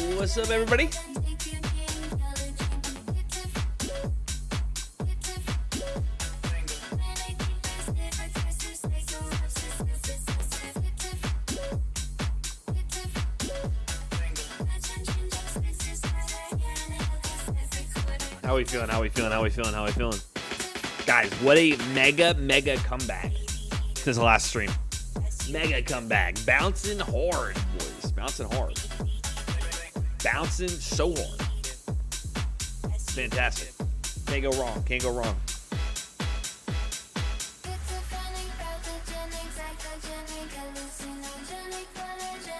What's up, everybody? How we feeling? How we feeling? How we feeling? How we feeling? Guys, what a mega comeback since the last stream. Mega comeback. Bouncing hard, boys. Bouncing hard. Bouncing so hard. Fantastic. Can't go wrong. Can't go wrong.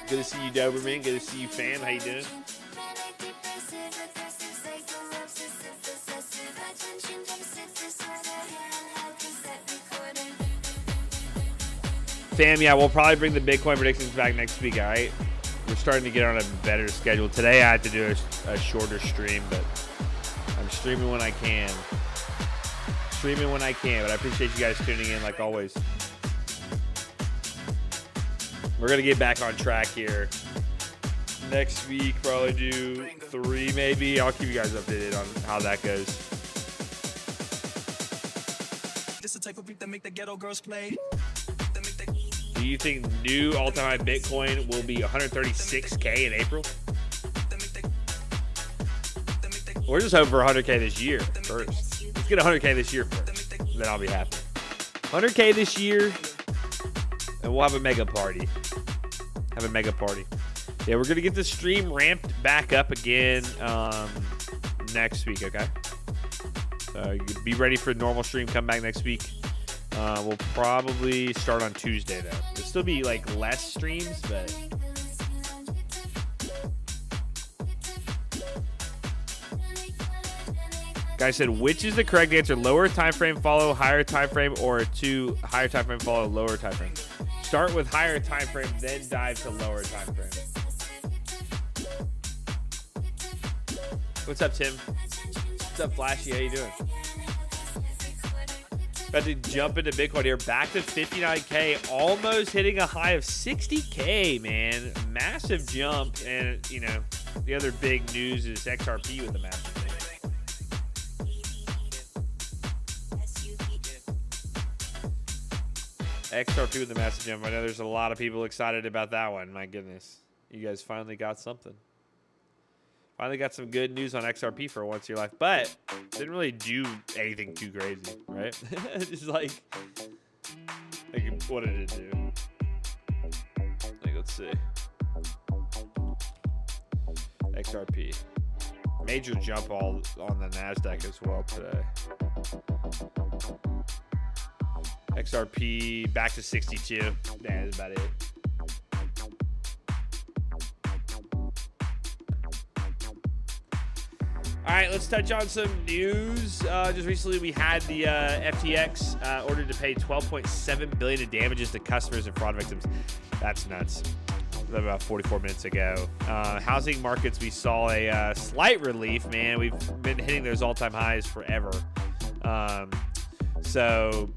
Good to see you, Doberman. Good to see you, fam. How you doing? Fam, yeah, we'll probably bring the Bitcoin predictions back next week, all right? We're starting to get on a better schedule. Today I had to do a shorter stream, but I'm streaming when I can. Streaming when I can, but I appreciate you guys tuning in like always. We're going to get back on track here. Next week, probably do 3 maybe. I'll keep you guys updated on how that goes. This is the type of beat that make the ghetto girls play. Do you think new all-time high Bitcoin will be 136K in April? We're just hoping for 100K this year first. Let's get 100K this year first. Then I'll be happy. 100K this year, and we'll have a mega party. Have a mega party. Yeah, we're going to get the stream ramped back up again next week, okay? So be ready for normal stream. Come back next week. We'll probably start on Tuesday, though. There'll still be, like, less streams, but... Guy said, which is the correct answer? Lower time frame, follow higher time frame, or to higher time frame, follow lower time frame? Start with higher time frame, then dive to lower time frame. What's up, Tim? What's up, Flashy? How you doing? About to jump into Bitcoin here. Back to 59K, almost hitting a high of 60K, man. Massive jump. And, you know, the other big news is XRP with a massive thing. XRP with a massive jump. I know there's a lot of people excited about that one. My goodness. You guys finally got something. Finally got some good news on XRP for once in your life, but didn't really do anything too crazy, right? Just like, what did it do? Like, let's see. XRP. Major jump all on the NASDAQ as well today. XRP back to 62. That's about it. All right, let's touch on some news. Just recently, we had the FTX ordered to pay $12.7 billion in damages to customers and fraud victims. That's nuts. About 44 minutes ago. Housing markets, we saw a slight relief. Man, we've been hitting those all-time highs forever. So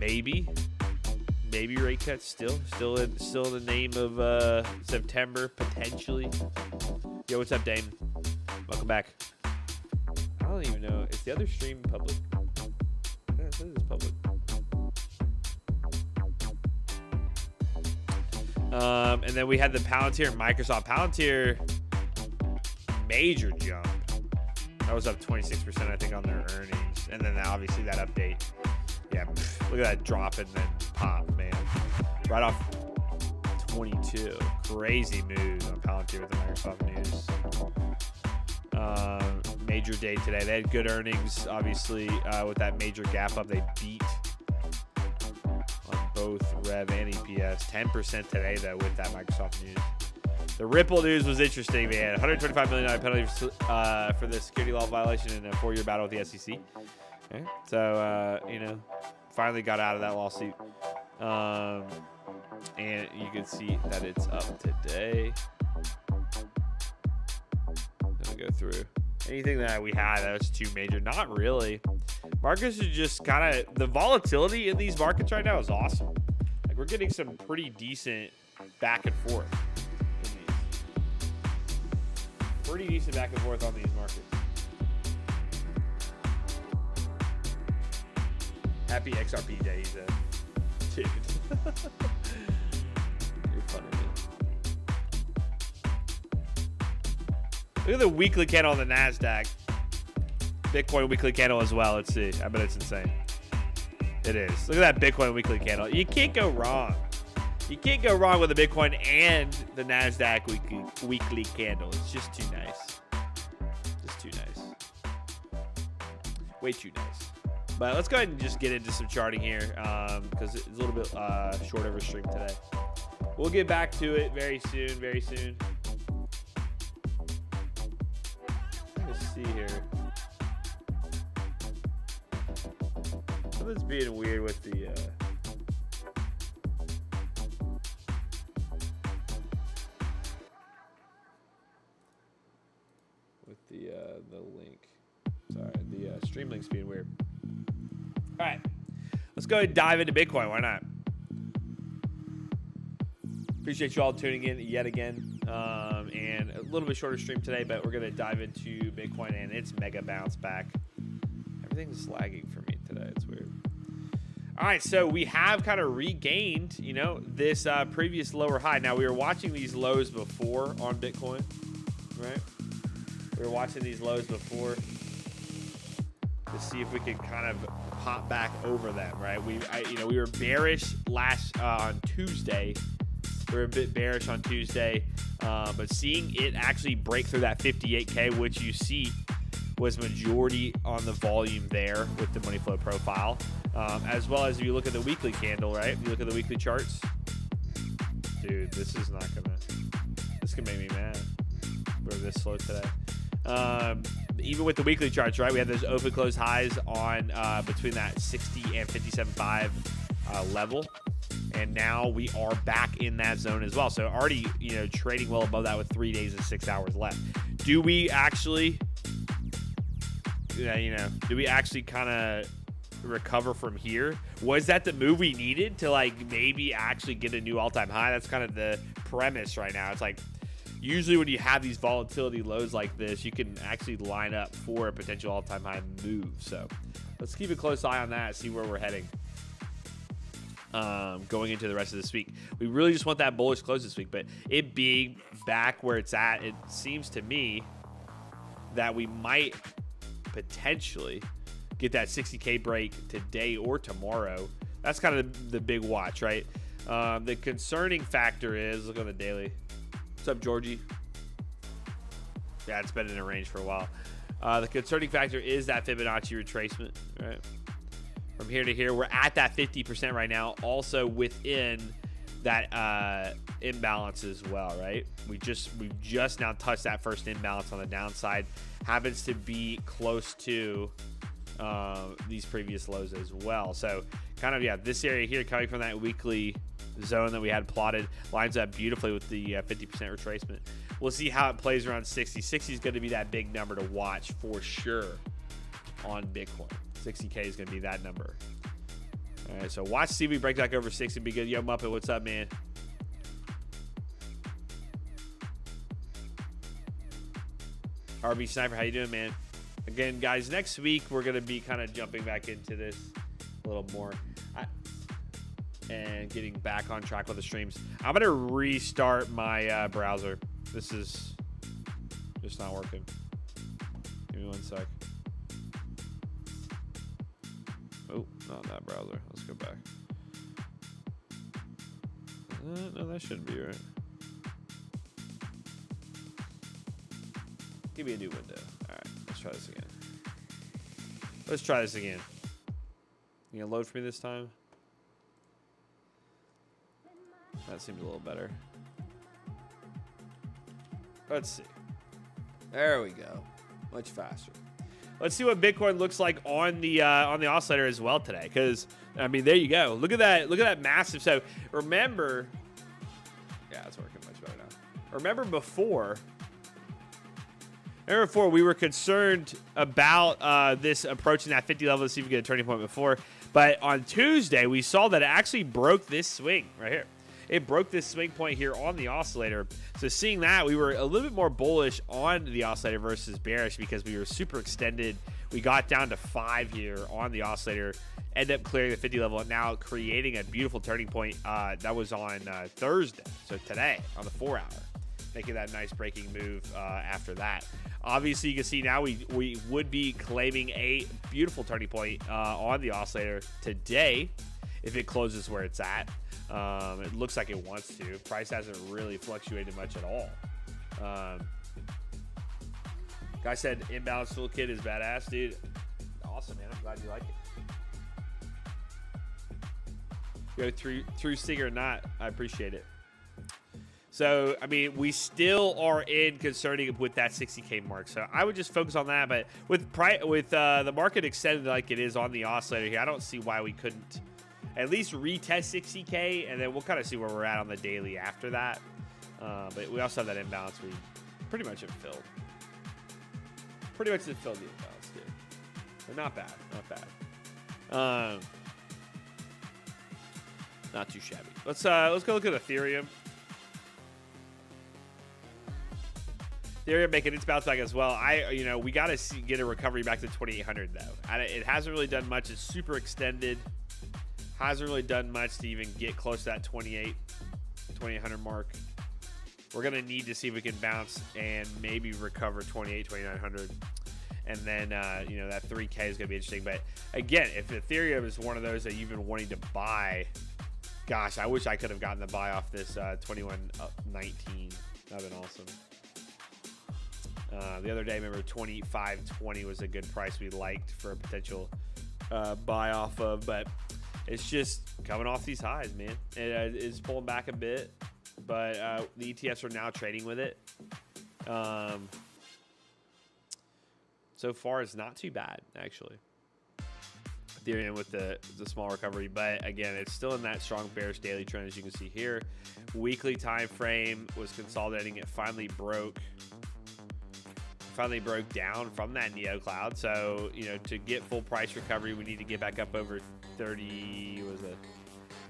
maybe rate cuts still in the name of September potentially. Yo, what's up, Dame? Welcome back. I don't even know. Is the other stream public? Yeah, it says it's public. And then we had the Palantir and Microsoft. Palantir, major jump. That was up 26%, I think, on their earnings. And then obviously that update. Yeah, look at that drop and then pop, man. Right off 22. Crazy news on Palantir with the Microsoft news. Major day today. They had good earnings, obviously, with that major gap up. They beat on both Rev and EPS. 10% today, though, with that Microsoft news. The Ripple news was interesting, man. $125 million penalty for the security law violation in a 4-year battle with the SEC. Okay. So, you know, finally got out of that lawsuit. And you can see that it's up today. Let me go through. Anything that we had that was too major? Not really. Markets are just kind of, the volatility in these markets right now is awesome. Like, we're getting some pretty decent back and forth in these. pretty decent back and forth on these markets. Happy XRP day, he's a dude. You're funny, man. Look at the weekly candle on the NASDAQ. Bitcoin weekly candle as well. Let's see. I bet it's insane. It is. Look at that Bitcoin weekly candle. You can't go wrong. You can't go wrong with the Bitcoin and the NASDAQ weekly candle. It's just too nice. Just too nice. Way too nice. But let's go ahead and just get into some charting here because it's a little bit short of a stream today. We'll get back to it very soon, very soon. Let's see here. Something's being weird with the link. Sorry, the stream link's being weird. All right, let's go ahead and dive into Bitcoin. Why not? Appreciate you all tuning in yet again. And a little bit shorter stream today, but we're going to dive into Bitcoin and its mega bounce back. Everything's lagging for me today. It's weird. All right, so we have kind of regained, you know, this previous lower high. Now, we were watching these lows before on Bitcoin, right? We were watching these lows before to see if we could kind of pop back over them, right? We were bearish on Tuesday. We were a bit bearish on Tuesday, but seeing it actually break through that 58K, which you see was majority on the volume there with the money flow profile, as well as if you look at the weekly candle, right? If you look at the weekly charts, dude, this is not gonna. This can make me mad. We're this slow today. Even with the weekly charts, right? We have those open close highs on between that 60 and 57.5 level. And now we are back in that zone as well. So already, you know, trading well above that with 3 days and 6 hours left. Do we actually, do we actually kind of recover from here? Was that the move we needed to like maybe actually get a new all-time high? That's kind of the premise right now. It's like usually when you have these volatility lows like this, you can actually line up for a potential all-time high move. So let's keep a close eye on that, see where we're heading. Going into the rest of this week, we really just want that bullish close this week, but it being back where it's at, it seems to me that we might potentially get that 60K break today or tomorrow. That's kind of the big watch, right? The concerning factor is, look on the daily. What's up, Georgie? Yeah, it's been in a range for a while. The concerning factor is that Fibonacci retracement, right? From here to here, we're at that 50% right now, also within that imbalance as well, right? We just now touched that first imbalance on the downside. Happens to be close to these previous lows as well. So kind of, yeah, this area here coming from that weekly zone that we had plotted lines up beautifully with the 50% retracement. We'll see how it plays around 60. 60 is going to be that big number to watch for sure on Bitcoin. 60K is going to be that number. All right, so watch, see if we break back over 60. Be good. Yo, Muppet, what's up, man? RB Sniper, how you doing, man? Again, guys, next week we're going to be kind of jumping back into this a little more and getting back on track with the streams. I'm going to restart my browser. This is just not working. Give me 1 sec. Oh, not that browser. Let's go back. No, that shouldn't be right. Give me a new window. All right, let's try this again. Let's try this again. You gonna load for me this time? That seems a little better. Let's see. There we go. Much faster. Let's see what Bitcoin looks like on the oscillator as well today. Because I mean, there you go. Look at that. Look at that massive. So remember, yeah, it's working much better now. Remember before we were concerned about this approaching that 50 level to see if we get a turning point before. But on Tuesday, we saw that it actually broke this swing right here. it broke this swing point here on the oscillator. So seeing that, we were a little bit more bullish on the oscillator versus bearish because we were super extended. We got down to 5 here on the oscillator, ended up clearing the 50 level, and now creating a beautiful turning point. That was on Thursday, so today on the 4 hour, making that nice breaking move after that. Obviously, you can see now we would be claiming a beautiful turning point on the oscillator today if it closes where it's at. It looks like it wants to. Price hasn't really fluctuated much at all. Guy said imbalance toolkit is badass, dude. Awesome, man. I'm glad you like it. Go through Stinger or not, I appreciate it. So, I mean, we still are in concerning with that 60K mark. So I would just focus on that. But with the market extended like it is on the oscillator here, I don't see why we couldn't at least retest 60K, and then we'll kind of see where we're at on the daily after that. But we also have that imbalance we pretty much have filled. Pretty much have filled the imbalance, dude. But not bad, not bad. Not too shabby. Let's go look at Ethereum. Ethereum making its bounce back as well. We got to get a recovery back to 2,800 though. It hasn't really done much. It's super extended. Hasn't really done much to even get close to that 2,800 mark. We're gonna need to see if we can bounce and maybe recover 2,900, and then that 3K is gonna be interesting. But again, if Ethereum is one of those that you've been wanting to buy, gosh, I wish I could have gotten the buy off this 2119. That'd been awesome. The other day, remember 25.20 was a good price we liked for a potential buy off of, but it's just coming off these highs, man. It is pulling back a bit, but the ETFs are now trading with it. So far, it's not too bad, actually. Ethereum with the small recovery, but again, it's still in that strong bearish daily trend, as you can see here. Weekly time frame was consolidating. It finally broke down from that neo cloud. So to get full price recovery, we need to get back up over 30. Was it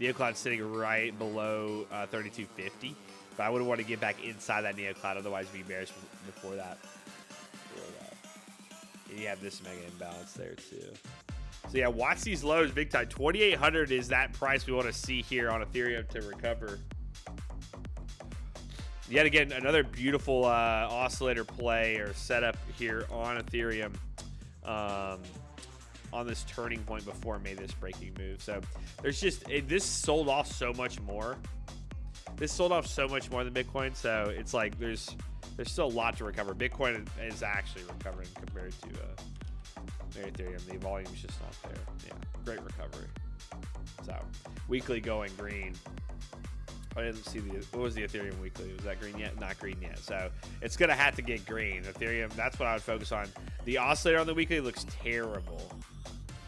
neo cloud sitting right below 3250? But I would want to get back inside that neo cloud, otherwise be bearish before that. And you have this mega imbalance there too. So yeah, watch these lows big time. 2,800 is that price we want to see here on Ethereum to recover. Yet again, another beautiful oscillator play or setup here on Ethereum on this turning point before it made this breaking move. So there's just this sold off so much more. This sold off so much more than Bitcoin. So it's like there's still a lot to recover. Bitcoin is actually recovering compared to Ethereum. The volume's just not there. Yeah, great recovery. So weekly going green. I didn't see what was the Ethereum weekly? Was that green yet? Not green yet. So it's going to have to get green. Ethereum, that's what I would focus on. The oscillator on the weekly looks terrible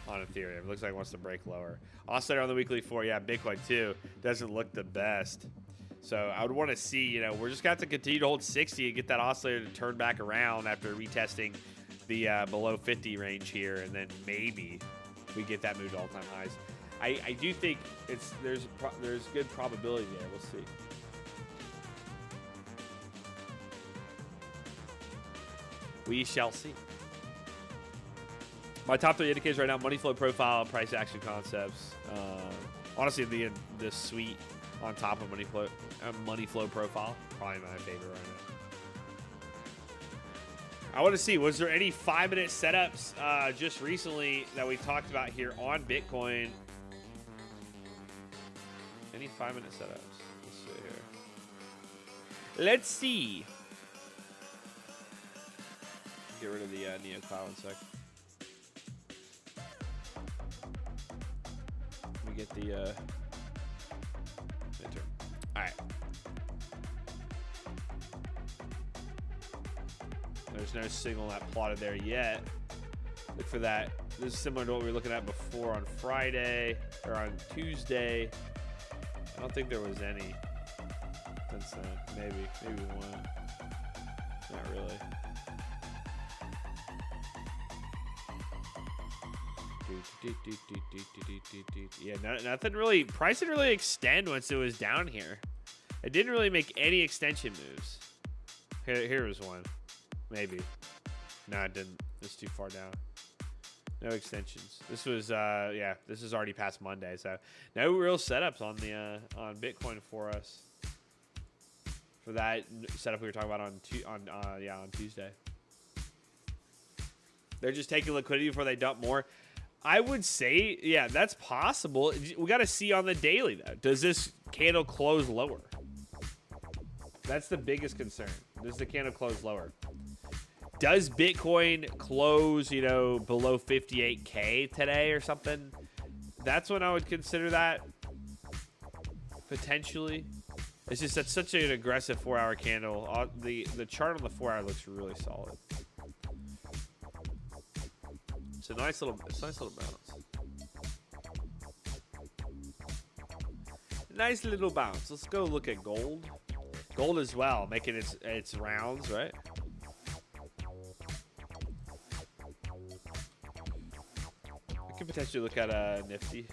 on Ethereum. It looks like it wants to break lower. Oscillator on the weekly for, Bitcoin too. Doesn't look the best. So I would want to see, we're just going to have to continue to hold 60 and get that oscillator to turn back around after retesting the below 50 range here. And then maybe we get that move to all-time highs. I do think there's good probability there. We'll see. We shall see. My top 3 indicators right now: money flow profile, price action concepts. Honestly, the suite on top of money flow profile probably my favorite right now. I want to see, was there any 5-minute setups just recently that we talked about here on Bitcoin? Any 5-minute setups? Let's see here. Let's see. Get rid of the Neo Cloud in a sec. Let me get the midterm. All right. There's no signal that plotted there yet. Look for that. This is similar to what we were looking at before on Friday or on Tuesday. I don't think there was any since then. Maybe one. Not really. Dude, Yeah, nothing really. Price didn't really extend once it was down here. It didn't really make any extension moves. Here was one. Maybe. No, it didn't. It's too far down. No extensions. This was yeah, this is already past Monday, so no real setups on the on Bitcoin for us. For that setup we were talking about on Tuesday. They're just taking liquidity before they dump more. I would say, yeah, that's possible. We got to see on the daily, though. Does this candle close lower? That's the biggest concern. Does the candle close lower? Does Bitcoin close, you know, below 58K today or something? That's when I would consider that. Potentially. It's just that's such an aggressive 4-hour candle. The chart on the 4-hour looks really solid. It's a nice little bounce. Nice little bounce. Let's go look at gold. Gold as well, making its rounds, right? We could potentially look at Nifty.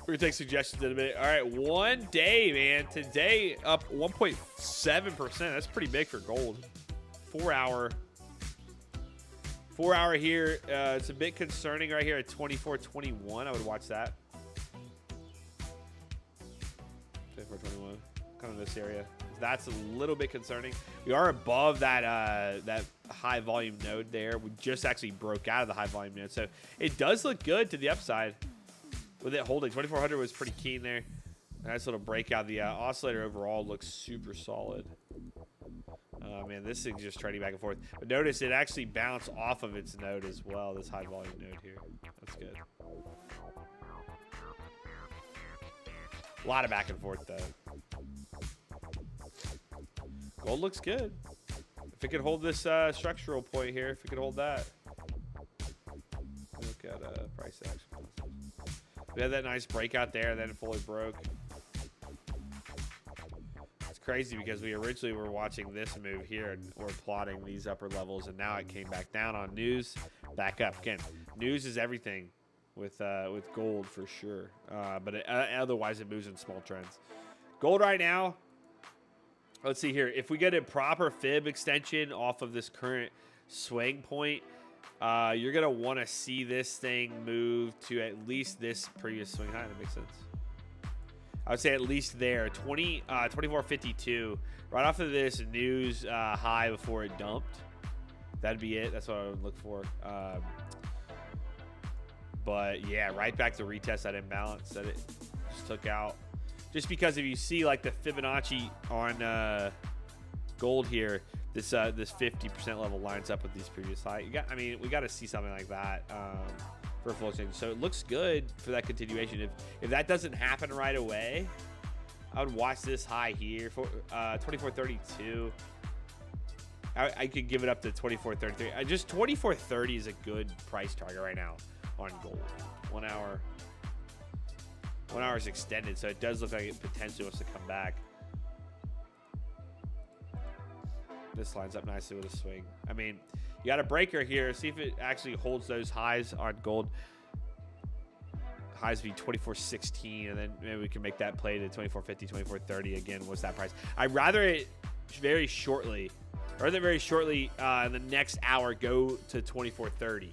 We're gonna take suggestions in a minute. All right, 1 day, man. Today up 1.7%. That's pretty big for gold. 4-hour. 4-hour here. It's a bit concerning right here at 24.21. I would watch that. 24.21. Kind of this area. That's a little bit concerning. We are above that that high volume node there. We just actually broke out of the high volume node, so it does look good to the upside. With it holding, 2400 was pretty keen there. Nice little breakout. The oscillator overall looks super solid. Man, this thing's just trading back and forth. But notice it actually bounced off of its node as well, this high volume node here. That's good. A lot of back and forth, though. Gold looks good. If it could hold this structural point here, if it could hold that. Look at price action. We had that nice breakout there, then it fully broke. It's crazy because we originally were watching this move here and we're plotting these upper levels, and now it came back down on news, back up again. News is everything with gold for sure, but otherwise it moves in small trends. Gold right now. Let's see here. If we get a proper fib extension off of this current swing point, you're going to want to see this thing move to at least this previous swing high. That makes sense. I would say at least there. 24.52. Right off of this news high before it dumped. That'd be it. That's what I would look for. But, yeah, right back to retest that imbalance that it just took out. Just because if you see, like, the Fibonacci on gold here, this 50% level lines up with these previous high. We got to see something like that for a full exchange. So it looks good for that continuation. If that doesn't happen right away, I would watch this high here for 24.32. I could give it up to 24.33. Just 24.30 is a good price target right now on gold. 1 hour. 1 hour is extended, so it does look like it potentially wants to come back. This lines up nicely with a swing. I mean, you got a breaker here. See if it actually holds those highs on gold. Highs be 24.16, and then maybe we can make that play to 24.50, 24.30 again. What's that price? I'd rather it very shortly, in the next hour, go to 24.30.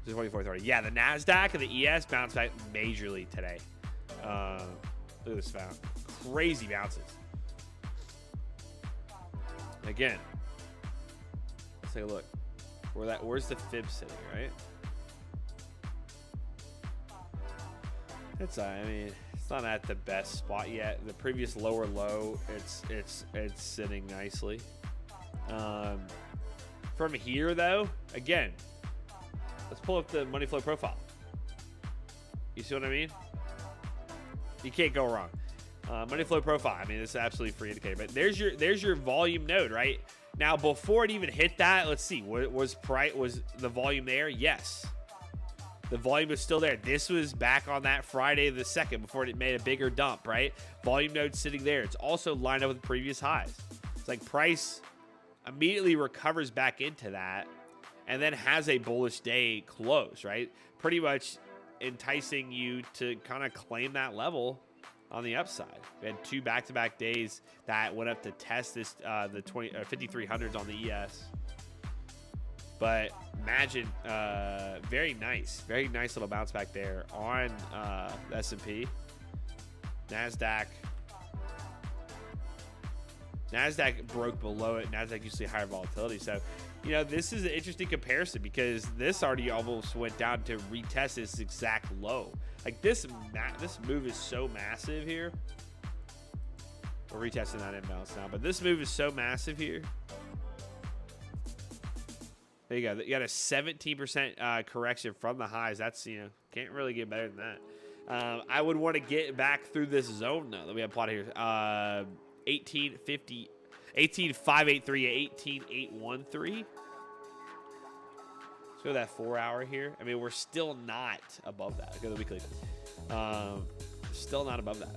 To 24.30. Yeah, the NASDAQ and the ES bounced back majorly today. Look at this found. Crazy bounces. Again, let's take a look. Where's the fib sitting, right? It's not at the best spot yet. The previous lower low, it's sitting nicely. From here though, again, let's pull up the money flow profile. You see what I mean? You can't go wrong. Money flow profile. I mean, it's absolutely free indicator. But there's your volume node, right? Now, before it even hit that, let's see. Was the volume there? Yes. The volume is still there. This was back on that Friday the 2nd before it made a bigger dump, right? Volume node sitting there. It's also lined up with previous highs. It's like price immediately recovers back into that. and then has a bullish day close, right? Pretty much enticing you to kind of claim that level on the upside. We had 2 back-to-back days that went up to test this the 5300s on the ES. But imagine, very nice little bounce back there on the S&P. NASDAQ broke below it. NASDAQ usually higher volatility. So, you know, this is an interesting comparison because this already almost went down to retest this exact low. Like this move is so massive here. We're retesting that imbalance now, but this move is so massive here. There you go. You got a 17% correction from the highs. That's, you know, can't really get better than that. I would want to get back through this zone though that we have plotted here. 1850, 18583, 18813. Let's go to that 4 hour here. I mean, we're still not above that. Look at the weekly. Still not above that.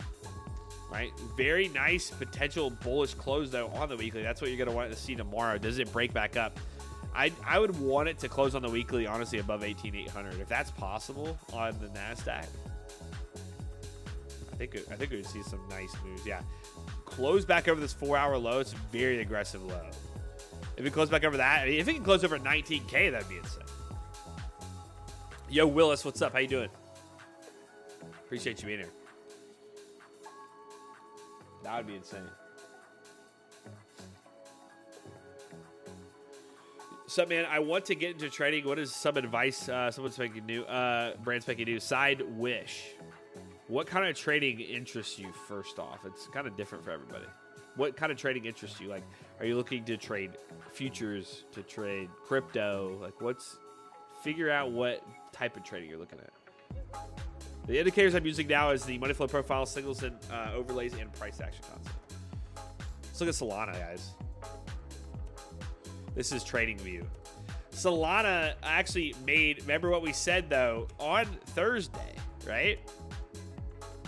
Right? Very nice potential bullish close though on the weekly. That's what you're gonna want to see tomorrow. Does it break back up? I would want it to close on the weekly, honestly, above 18,800. If that's possible on the NASDAQ, I think we would see some nice moves. Yeah. Close back over this 4 hour low. It's a very aggressive low. If it close back over that, I mean, if it can close over 19K, that'd be insane. Yo, Willis, what's up? How you doing? Appreciate you being here. That would be insane. So, man, I want to get into trading. What is some advice? Someone's making new, brand spanking new. Side wish. What kind of trading interests you? First off, it's kind of different for everybody. What kind of trading interests you? Like, are you looking to trade futures, to trade crypto? Like, figure out what type of trading you're looking at. The indicators I'm using now is the money flow profile, signals and overlays, and price action concept. Let's look at Solana, guys. This is Trading View. Solana actually made, remember what we said though, on Thursday, right?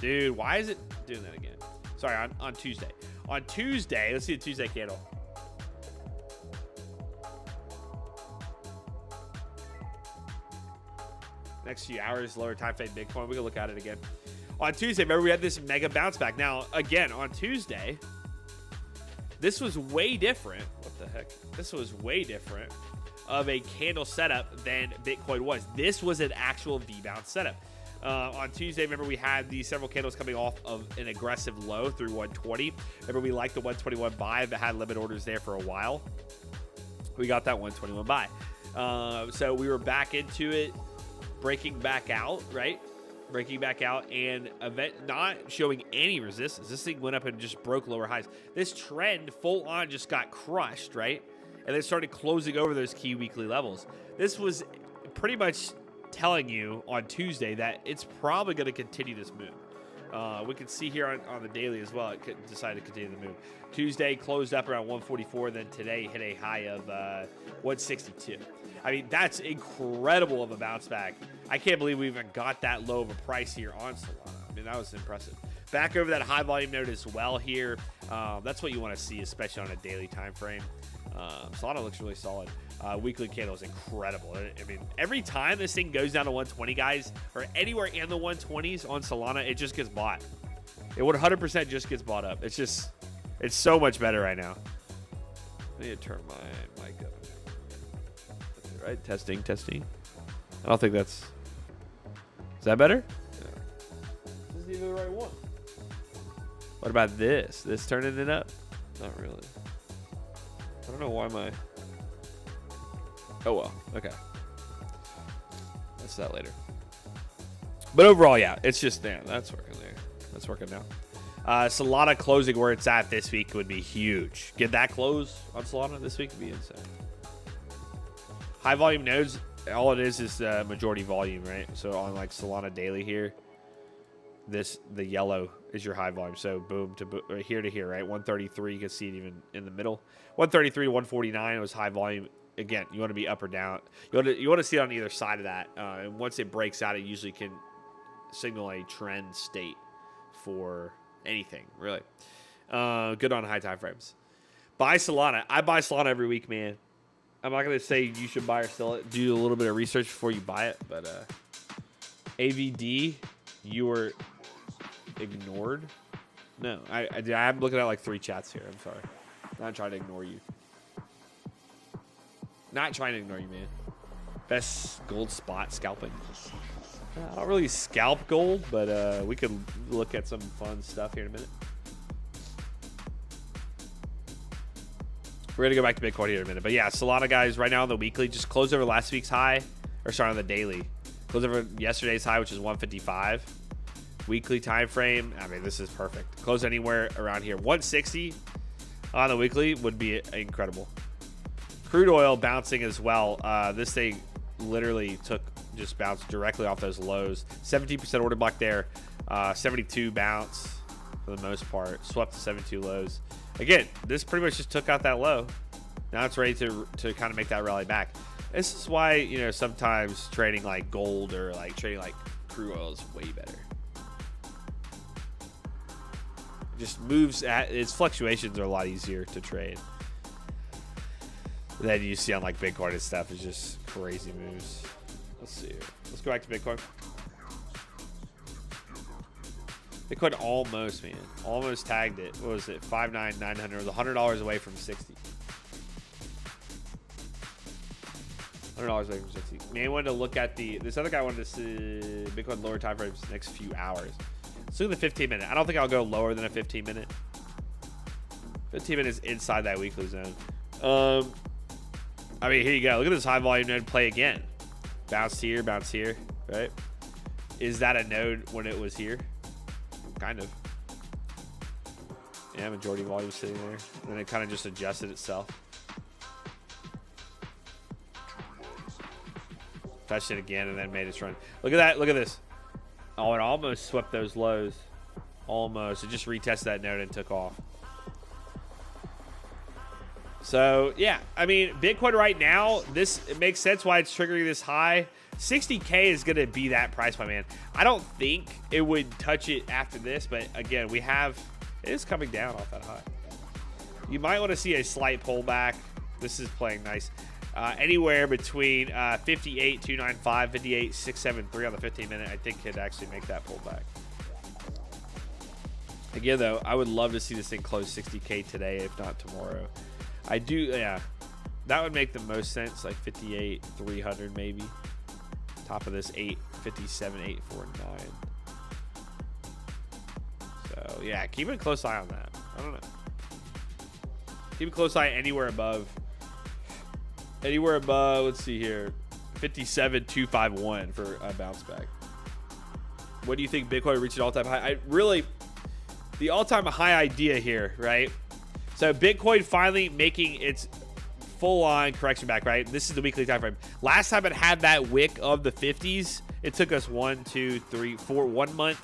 Dude, why is it doing that again? Sorry, on Tuesday. On Tuesday, let's see the Tuesday candle. Next few hours, lower time frame Bitcoin. We can look at it again. On Tuesday, remember we had this mega bounce back. Now, again, on Tuesday, this was way different. What the heck? This was way different of a candle setup than Bitcoin was. This was an actual V-bounce setup. On Tuesday, remember we had these several candles coming off of an aggressive low through 120. Remember we liked the 121 buy that had limit orders there for a while. We got that 121 buy. So we were back into it, breaking back out, right? Breaking back out and not showing any resistance. This thing went up and just broke lower highs. This trend full on just got crushed, right? And then started closing over those key weekly levels. This was pretty much telling you on Tuesday that it's probably going to continue this move. We can see here on the daily as well, it decided to continue the move. Tuesday closed up around 144, then today hit a high of 162. I mean, that's incredible of a bounce back. I can't believe we even got that low of a price here on Solana. I mean, that was impressive. Back over that high volume node as well here. That's what you want to see, especially on a daily time frame. Solana looks really solid. Weekly candle is incredible. I mean, every time this thing goes down to 120, guys, or anywhere in the 120s on Solana, it just gets bought. It 100% just gets bought up. It's so much better right now. I need to turn my mic up. Right? Testing. I don't think that's... Is that better? Yeah. This isn't even the right one. What about this? This turning it up? Not really. I don't know why my... Oh, well. Okay. That's that later. But overall, yeah. It's just there. That's working there. That's working now. Solana closing where it's at this week would be huge. Get that close on Solana this week would be insane. High volume nodes, all it is majority volume, right? So on like Solana daily here, the yellow is your high volume. So boom to boom, here to here, right? 133, you can see it even in the middle. 133 to 149 was high volume. Again, you want to be up or down. You want to see it on either side of that. And once it breaks out, it usually can signal a trend state for anything, really. Good on high time frames. Buy Solana. I buy Solana every week, man. I'm not going to say you should buy or sell it. Do a little bit of research before you buy it. But AVD, you were ignored. No, I'm looking at like 3 chats here. I'm sorry. Not trying to ignore you. Not trying to ignore you, man. Best gold spot scalping. I don't really scalp gold, but we could look at some fun stuff here in a minute. We're going to go back to Bitcoin here in a minute. But yeah, Solana, guys, right now on the weekly, just closed over last week's high. Or sorry, on the daily. Closed over yesterday's high, which is 155. Weekly time frame. I mean, this is perfect. Close anywhere around here. 160 on the weekly would be incredible. Crude oil bouncing as well. This thing literally just bounced directly off those lows. 17% order block there. 72 bounce for the most part. Swept to 72 lows. Again, this pretty much just took out that low. Now it's ready to kind of make that rally back. This is why, you know, sometimes trading like gold or like trading like crude oil is way better. It just moves at its fluctuations are a lot easier to trade than you see on like Bitcoin and stuff. It's just crazy moves. Let's see here. Let's go back to Bitcoin. Bitcoin almost tagged it. What was it? 5,900. It was $100 away from 60. $100 away from 60. Man wanted to look at this other guy wanted to see Bitcoin lower time frames next few hours. Let's look at the 15 minute. I don't think I'll go lower than a 15 minute. 15 minutes inside that weekly zone. I mean, here you go. Look at this high volume node play again. Bounced here, right? Is that a node when it was here? Kind of. Yeah, majority volume sitting there. And then it kind of just adjusted itself. Touched it again and then made its run. Look at that. Look at this. Oh, it almost swept those lows. Almost. It just retested that node and took off. So, yeah. I mean, Bitcoin right now, it makes sense why it's triggering this high. 60K is going to be that price point, man. I don't think it would touch it after this, but again, it is coming down off that high. You might want to see a slight pullback. This is playing nice. Anywhere between 58,295, 58,673 on the 15 minute, I think could actually make that pullback. Again, though, I would love to see this thing close 60K today, if not tomorrow. I do, yeah. That would make the most sense, like 58,300 maybe. Top of this 857, 849. So yeah, keep a close eye on that. I don't know. Keep a close eye anywhere above. Let's see here, 57,251 for a bounce back. What do you think Bitcoin reached an all-time high? The all-time high idea here, right? So Bitcoin finally making its full-on correction back, right? This is the weekly time frame. Last time it had that wick of the 50s, it took us 1 month.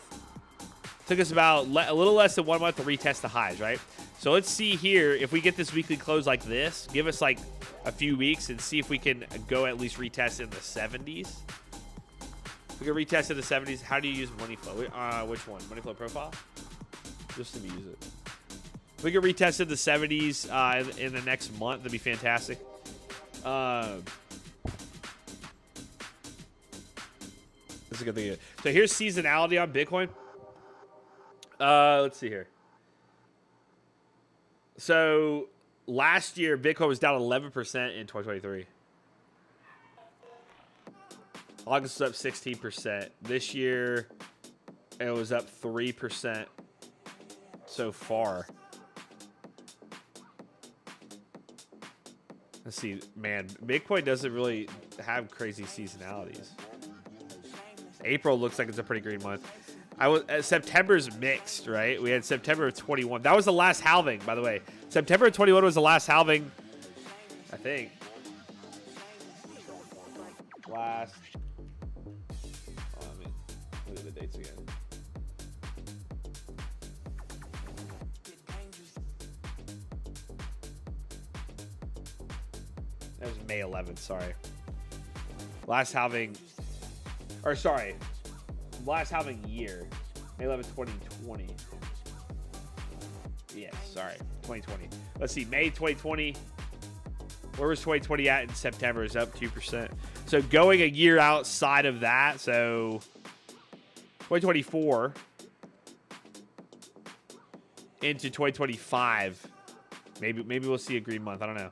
It took us about a little less than 1 month to retest the highs, right? So let's see here if we get this weekly close like this. Give us like a few weeks and see if we can go at least retest in the 70s. We can retest in the 70s. How do you use money flow? Which one? Money flow profile? Just to use it. If we can retest in the 70s in the next month, that'd be fantastic. This is a good thing. So here's seasonality on Bitcoin. Let's see here. So last year, Bitcoin was down 11% in 2023. August was up 16%. This year, it was up 3% so far. Let's see, man, Bitcoin doesn't really have crazy seasonalities. April looks like it's a pretty green month. September's mixed, right? We had September of 21. That was the last halving, by the way. September of 21 was the last halving, I think. Last. Oh, I mean, look at the dates again. That was May 11th, sorry. Last halving, or sorry, last halving year, May 11th, 2020. Yes, sorry, 2020. Let's see, May 2020 Where was 2020 at in September? It's up 2%. So going a year outside of that, so 2024 into 2025, maybe we'll see a green month. I don't know.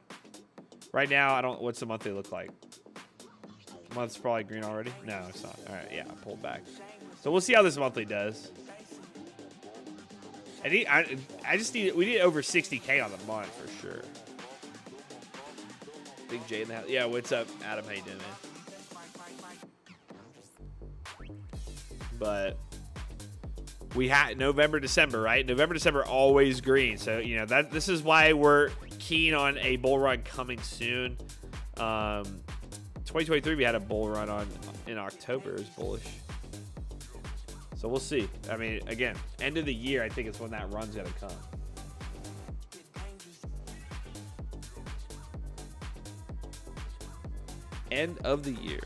Right now, I don't. What's the monthly look like? The month's probably green already. No, it's not. All right, yeah, I pulled back. So we'll see how this monthly does. I just need. We need over 60K on the month for sure. Big J in the house. Yeah, what's up, Adam? How you doing, man? But we had November, December, right? November, December, always green. So, you know, this is why we're keen on a bull run coming soon. 2023, we had a bull run in October. It was bullish. So we'll see. I mean, again, end of the year, I think it's when that run's going to come. End of the year.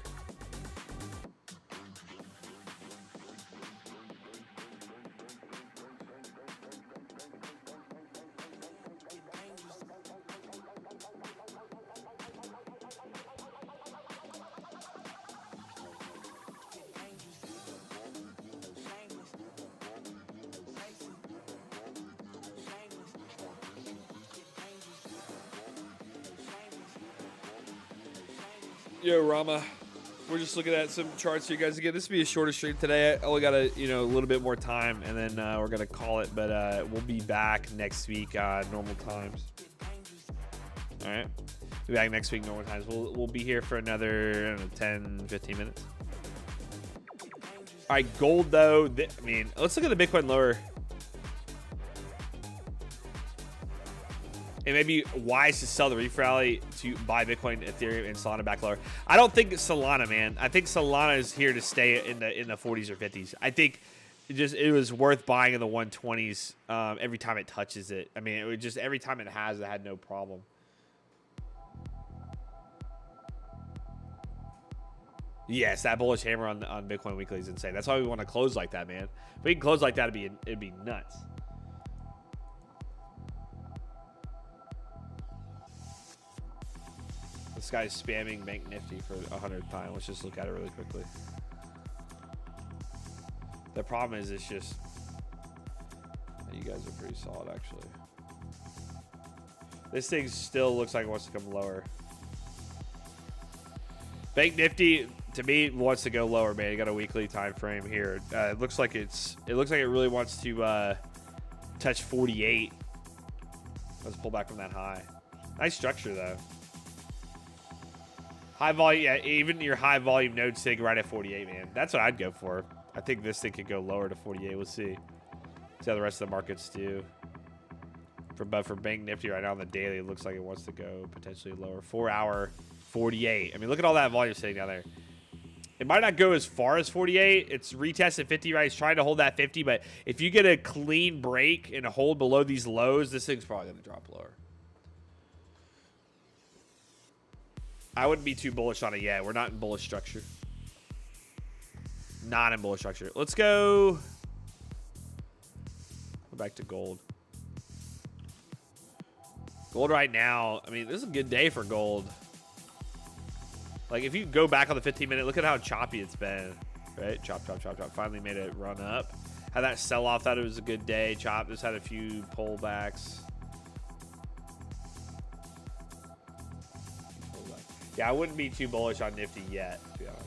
Yo, Rama, we're just looking at some charts here, guys. Again, this will be a shorter stream today. I only got a little bit more time, and then we're gonna call it. But we'll be back next week, normal times. All right, be back next week, normal times. We'll be here for another 10, 15 minutes. All right, gold though. I mean, let's look at the Bitcoin lower. It may be wise to sell the reef rally to buy Bitcoin, Ethereum, and Solana back lower. I don't think it's Solana, man. I think Solana is here to stay in the 40s or 50s. I think it was worth buying in the 120s every time it touches it. I mean, it would just every time it had no problem. Yes, that bullish hammer on Bitcoin Weekly is insane. That's why we want to close like that, man. If we can close like that, it'd be nuts. This guy's spamming Bank Nifty for 100th time. Let's just look at it really quickly. The problem is it's just... You guys are pretty solid, actually. This thing still looks like it wants to come lower. Bank Nifty, to me, wants to go lower, man. You got a weekly time frame here. It looks like it really wants to touch 48. Let's pull back from that high. Nice structure, though. High volume, yeah, even your high volume node sitting right at 48, man. That's what I'd go for. I think this thing could go lower to 48. We'll see. See how the rest of the markets do. But for Bank Nifty right now on the daily, it looks like it wants to go potentially lower. 4 hour, 48. I mean, look at all that volume sitting down there. It might not go as far as 48. It's retested 50, right? It's trying to hold that 50. But if you get a clean break and a hold below these lows, this thing's probably going to drop lower. I wouldn't be too bullish on it yet. We're not in bullish structure. Not in bullish structure. Let's go back to gold. Gold right now, I mean, this is a good day for gold. Like, if you go back on the 15-minute, look at how choppy it's been. Right? Chop, chop, chop, chop. Finally made it run up. Had that sell-off. Thought it was a good day. Chop just had a few pullbacks. Yeah, I wouldn't be too bullish on Nifty yet, to be honest.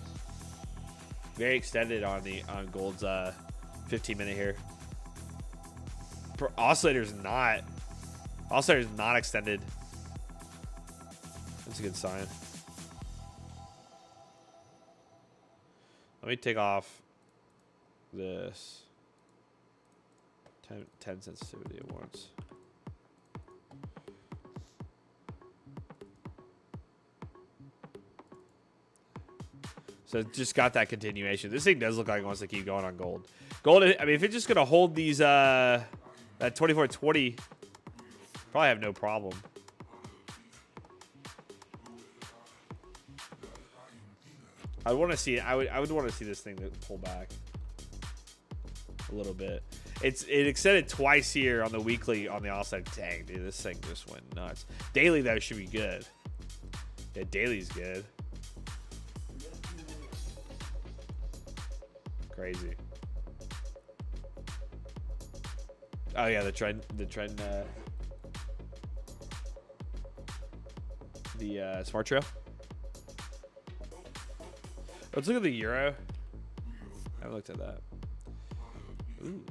Very extended on gold's 15-minute here. Oscillator's not extended. That's a good sign. Let me take off this 10 sensitivity at once. So just got that continuation. This thing does look like it wants to keep going on gold. Gold, I mean, if it's just going to hold these, that 2420, probably have no problem. I want to see, I would want to see this thing pull back a little bit. It extended twice here on the weekly on the offside. Dang, dude, this thing just went nuts. Daily, though, should be good. Yeah, daily's good. Crazy. Oh yeah, the trend, smart trail. Let's look at the euro. I haven't looked at that. Ooh.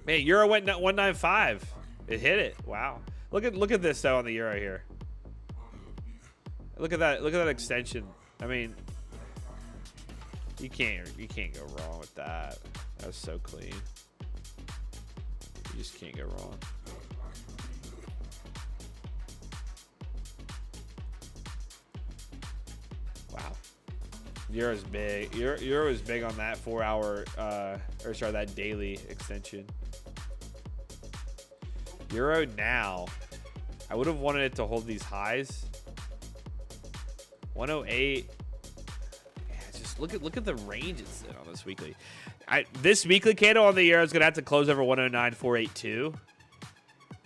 Man, euro went 195. It hit it. Wow. Look at this though on the euro here. Look at that. Look at that extension. I mean, you can't go wrong with that. That was so clean. You just can't go wrong. Wow. Euro's big. Euro is big on that 4 hour or sorry, that daily extension. Euro now. I would have wanted it to hold these highs. 108. Yeah, just look at the range it's in on this weekly. This weekly candle on the euro is gonna have to close over 109.482,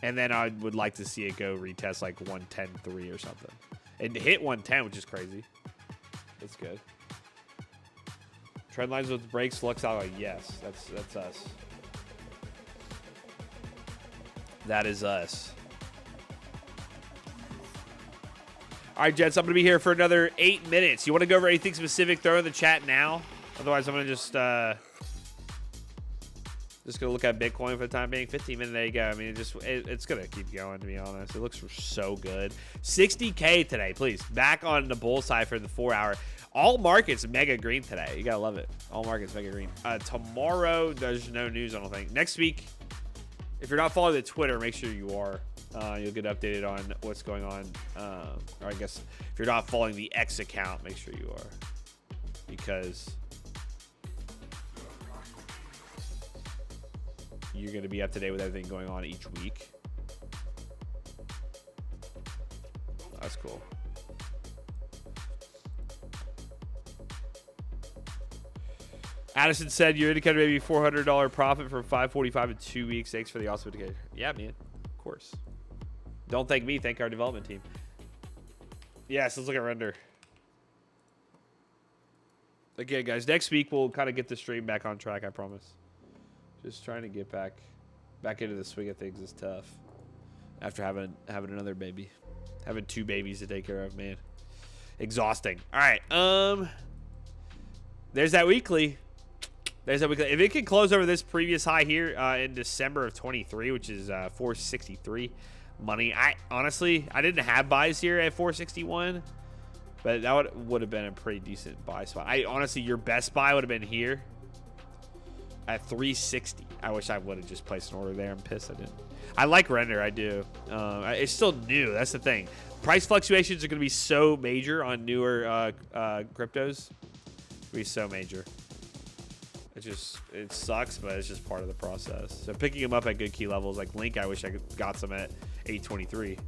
and then I would like to see it go retest like 110.3 or something, and hit 110, which is crazy. That's good. Trend lines with breaks, LuxAlgo. Yes, that's us. That is us. All right, Jets, I'm going to be here for another 8 minutes. You want to go over anything specific, throw in the chat now. Otherwise, I'm going to just going to look at Bitcoin for the time being. 15 minutes, there you go. I mean, it's going to keep going, to be honest. It looks so good. 60K today, please. Back on the bull side for the 4 hour. All markets mega green today. You got to love it. All markets mega green. Tomorrow, there's no news, I don't think. Next week, if you're not following the Twitter, make sure you are. You'll get updated on what's going on. Or I guess if you're not following the X account, make sure you are. Because you're going to be up to date with everything going on each week. That's cool. Addison said you indicated maybe $400 profit for 545 in 2 weeks. Thanks for the awesome indicator. Yeah, man. Of course. Don't thank me. Thank our development team. Yes, let's look at render. Again, guys, next week we'll kind of get the stream back on track, I promise. Just trying to get back into the swing of things is tough. After having another baby. Having 2 babies to take care of, man. Exhausting. All right. There's that weekly. There's that weekly. If it can close over this previous high here in December of 23, which is 463 money. I didn't have buys here at 461, but that would have been a pretty decent buy spot. Your best buy would have been here at 360. I wish I would have just placed an order there. I'm pissed I didn't. I like render. I do. It's still new. That's the thing. Price fluctuations are going to be so major on newer cryptos. It'll be so major. It sucks, but it's just part of the process. So picking them up at good key levels, like Link, I wish I got some at 823.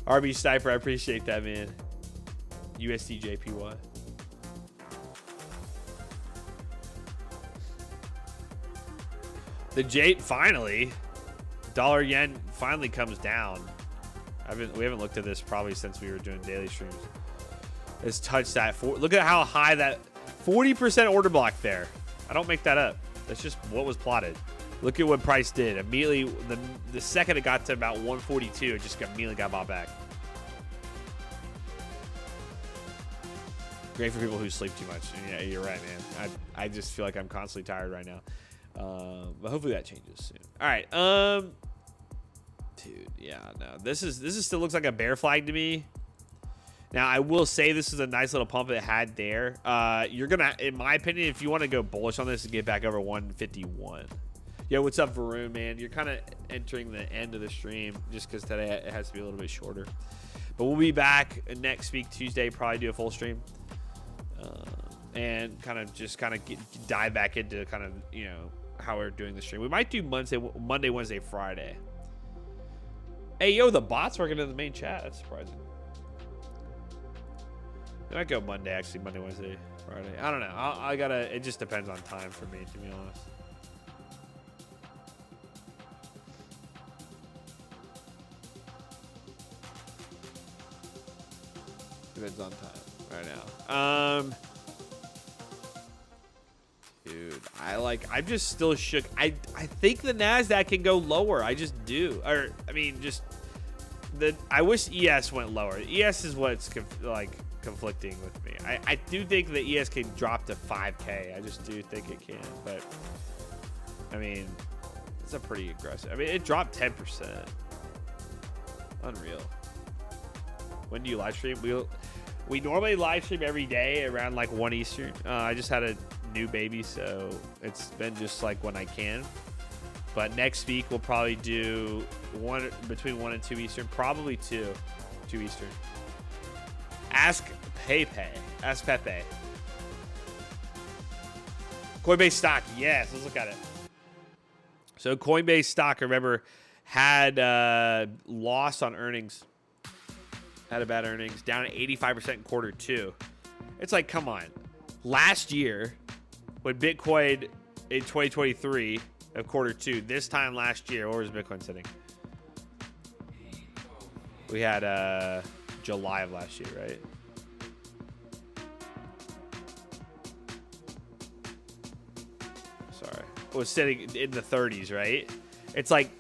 RB Sniper, I appreciate that, man. USD JPY. The J finally, dollar yen finally comes down. We haven't looked at this probably since we were doing daily streams. It's touched that. Look at how high that 40% order block there. I don't make that up. That's just what was plotted. Look at what price did. Immediately, the second it got to about 142, it just immediately got bought back. Great for people who sleep too much. Yeah, you're right, man. I just feel like I'm constantly tired right now. But hopefully that changes soon. All right. Dude, yeah, no. This still looks like a bear flag to me. Now, I will say this is a nice little pump it had there. You're going to, in my opinion, if you want to go bullish on this and get back over 151. Yo, what's up, Varun, man? You're kind of entering the end of the stream just because today it has to be a little bit shorter. But we'll be back next week, Tuesday, probably do a full stream. And kind of dive back into kind of, how we're doing the stream. We might do Monday, Wednesday, Friday. Hey, yo, the bot's working in the main chat. That's surprising. It might go Monday, actually. Monday, Wednesday, Friday. I don't know. It just depends on time for me, to be honest. if it's on time right now. Dude, I'm just still shook. I think the NASDAQ can go lower. I just do. Or, I mean, just I wish ES went lower. ES is what's conflicting with me. I do think the ES can drop to 5K. I just do think it can. But, I mean, it's a pretty aggressive. I mean, it dropped 10%. Unreal. When do you live stream? We normally live stream every day around like 1 Eastern. I just had a new baby, so it's been just like when I can. But next week we'll probably do between 1 and 2 Eastern, probably 2 Eastern. Ask Pepe. Coinbase stock, yes, let's look at it. So Coinbase stock, remember, had loss on earnings. Had a bad earnings, down at 85% in quarter 2. It's like, come on. Last year, when Bitcoin in 2023 of quarter 2, this time last year, where was Bitcoin sitting? We had July of last year, right? Sorry. It was sitting in the 30s, right? It's like,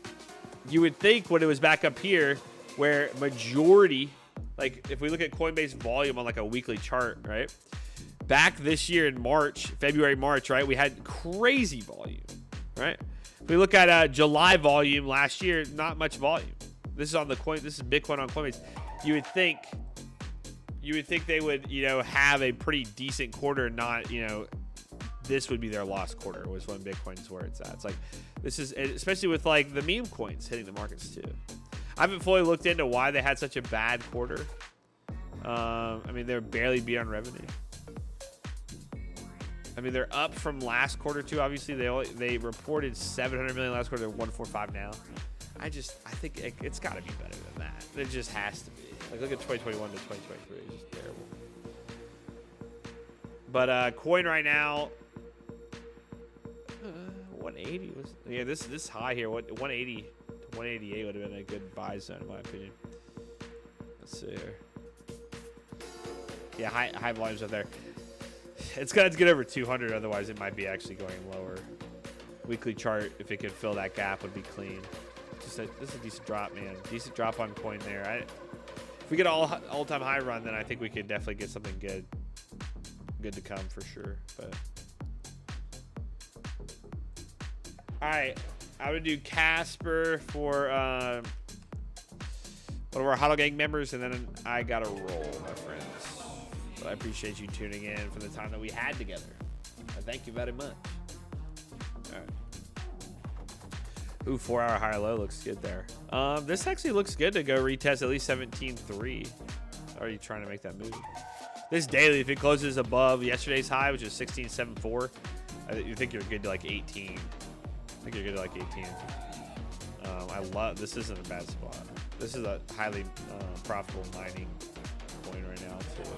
you would think when it was back up here, where majority, like if we look at Coinbase volume on like a weekly chart, right? Back this year in February, March, right? We had crazy volume, right? If we look at July volume last year, not much volume. This is on the coin. This is Bitcoin on Coinbase. You would think they would, have a pretty decent quarter. Not, this would be their lost quarter. Was when Bitcoin's where it's at. It's like this is, especially with like the meme coins hitting the markets too. I haven't fully looked into why they had such a bad quarter. I mean, they're barely beat on revenue. I mean, they're up from last quarter too. Obviously, they reported 700 million last quarter. They're 145 now. I think it's got to be better than that. It just has to be. Like, look at 2021 to 2023. It's just terrible. But coin right now, 180 was, yeah. This high here, 180 to 188 would have been a good buy zone in my opinion. Let's see here. Yeah, high volumes up there. It's got to get over 200, otherwise it might be actually going lower. Weekly chart, if it could fill that gap, would be clean. This is a decent drop, man. Decent drop on coin there. If we get an all-time high run, then I think we could definitely get something good to come for sure. But all right, I would do Casper for one of our Huddle Gang members, and then I gotta roll, my friends. But I appreciate you tuning in for the time that we had together. Thank you very much. All right. Ooh, 4-hour higher low looks good there. This actually looks good to go retest at least 17.3. Already trying to make that move. This daily, if it closes above yesterday's high, which is 16.74, you think you're good to like 18. I think you're good to like 18. I love, this isn't a bad spot. This is a highly profitable mining coin right now too.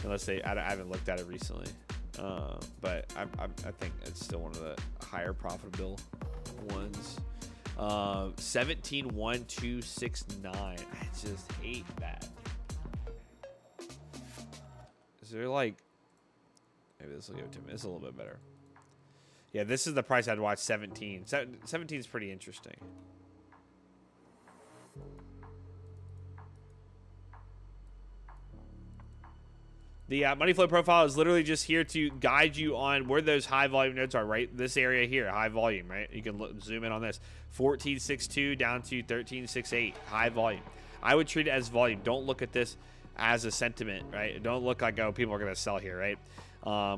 Unless I haven't looked at it recently, but I think it's still one of the higher profitable ones. 17.1269. I just hate that. Is there like, maybe this will give it to me. This is a little bit better. Yeah, this is the price I'd watch. 17. 17 is pretty interesting. The money flow profile is literally just here to guide you on where those high volume nodes are, right? This area here, high volume, right? You can zoom in on this. 14.62 down to 13.68, high volume. I would treat it as volume. Don't look at this as a sentiment, right? Don't look like, oh, people are going to sell here, right?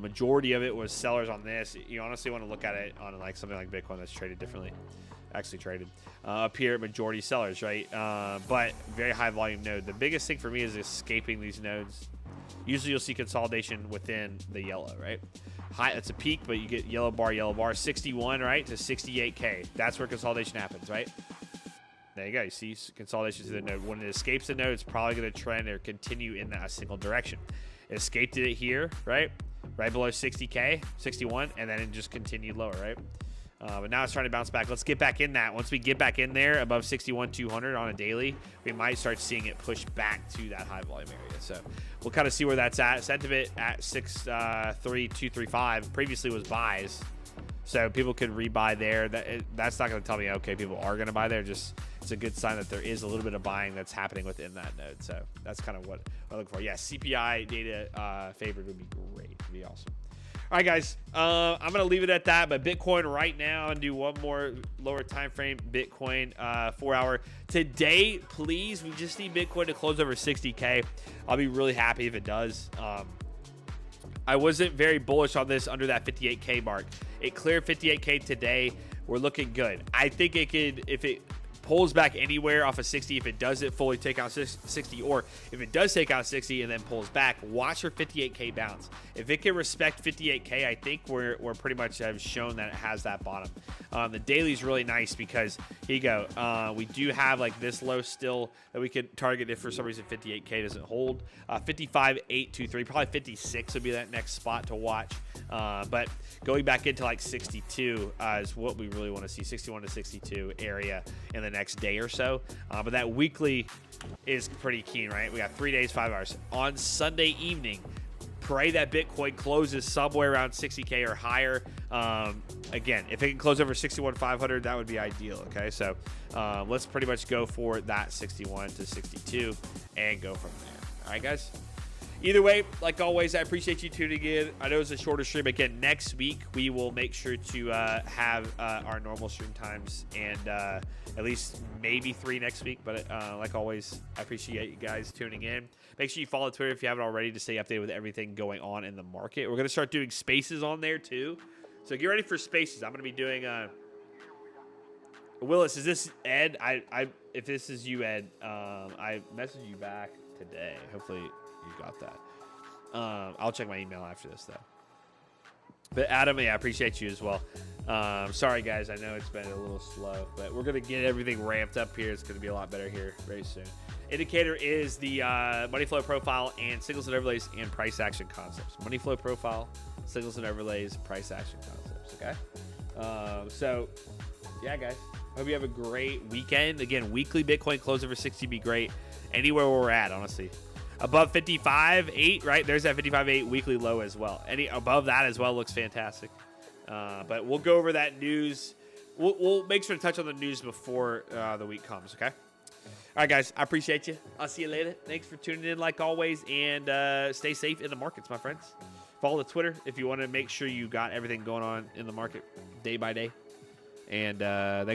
Majority of it was sellers on this. You honestly want to look at it on like something like Bitcoin that's traded differently. Actually traded. Up here, majority sellers, right? But very high volume node. The biggest thing for me is escaping these nodes. Usually you'll see consolidation within the yellow, right? High, it's a peak, but you get yellow bar, 61, right, to 68K. That's where consolidation happens, right? There you go. You see consolidation to the node. When it escapes the node, it's probably going to trend or continue in that single direction. It escaped it here, right? Right below 60K, 61, and then it just continued lower, right? But now it's trying to bounce back. Let's get back in that. Once we get back in there above 61,200 on a daily, we might start seeing it push back to that high volume area. So we'll kind of see where that's at. Sentiment at 63235 previously was buys. So people could rebuy there. That's not going to tell me, okay, people are going to buy there. Just it's a good sign that there is a little bit of buying that's happening within that node. So that's kind of what I look for. Yeah, CPI data favored would be great. Would be awesome. All right, guys, I'm going to leave it at that. But Bitcoin right now, and do one more lower time frame. Bitcoin 4 hour. Today, please, we just need Bitcoin to close over 60K. I'll be really happy if it does. I wasn't very bullish on this under that 58K mark. It cleared 58K today. We're looking good. I think it could, if it pulls back anywhere off of 60, if it doesn't fully take out 60, or if it does take out 60 and then pulls back, watch for 58K bounce. If it can respect 58K, I think we're pretty much have shown that it has that bottom. The daily is really nice because here you go. We do have like this low still that we could target if for some reason 58K doesn't hold. 55,823, probably 56 would be that next spot to watch. But going back into like 62 is what we really want to see, 61 to 62 area in the next day or so. But that weekly is pretty keen, right? We got 3 days, 5 hours. On Sunday evening, pray that Bitcoin closes somewhere around 60K or higher. Again, if it can close over 61,500, that would be ideal, okay? So let's pretty much go for that 61 to 62 and go from there. All right, guys? Either way, like always, I appreciate you tuning in. I know it's a shorter stream. Again, next week, we will make sure to have our normal stream times and at least maybe 3 next week. But like always, I appreciate you guys tuning in. Make sure you follow Twitter if you haven't already to stay updated with everything going on in the market. We're going to start doing spaces on there, too. So get ready for spaces. I'm going to be doing... Willis, is this Ed? If this is you, Ed, I messaged you back today. Hopefully... you got that. I'll check my email after this, though. But Adam, yeah, I appreciate you as well. Sorry, guys. I know it's been a little slow, but we're going to get everything ramped up here. It's going to be a lot better here very soon. Indicator is the money flow profile and signals and overlays and price action concepts. Money flow profile, signals and overlays, price action concepts, okay? So, yeah, guys. Hope you have a great weekend. Again, weekly Bitcoin close over 60 be great. Anywhere where we're at, honestly. Above 55.8, right? There's that 55.8 weekly low as well. Any above that as well looks fantastic. But we'll go over that news. We'll make sure to touch on the news before the week comes, okay? All right, guys. I appreciate you. I'll see you later. Thanks for tuning in like always. And stay safe in the markets, my friends. Follow the Twitter if you want to make sure you got everything going on in the market day by day. And thanks.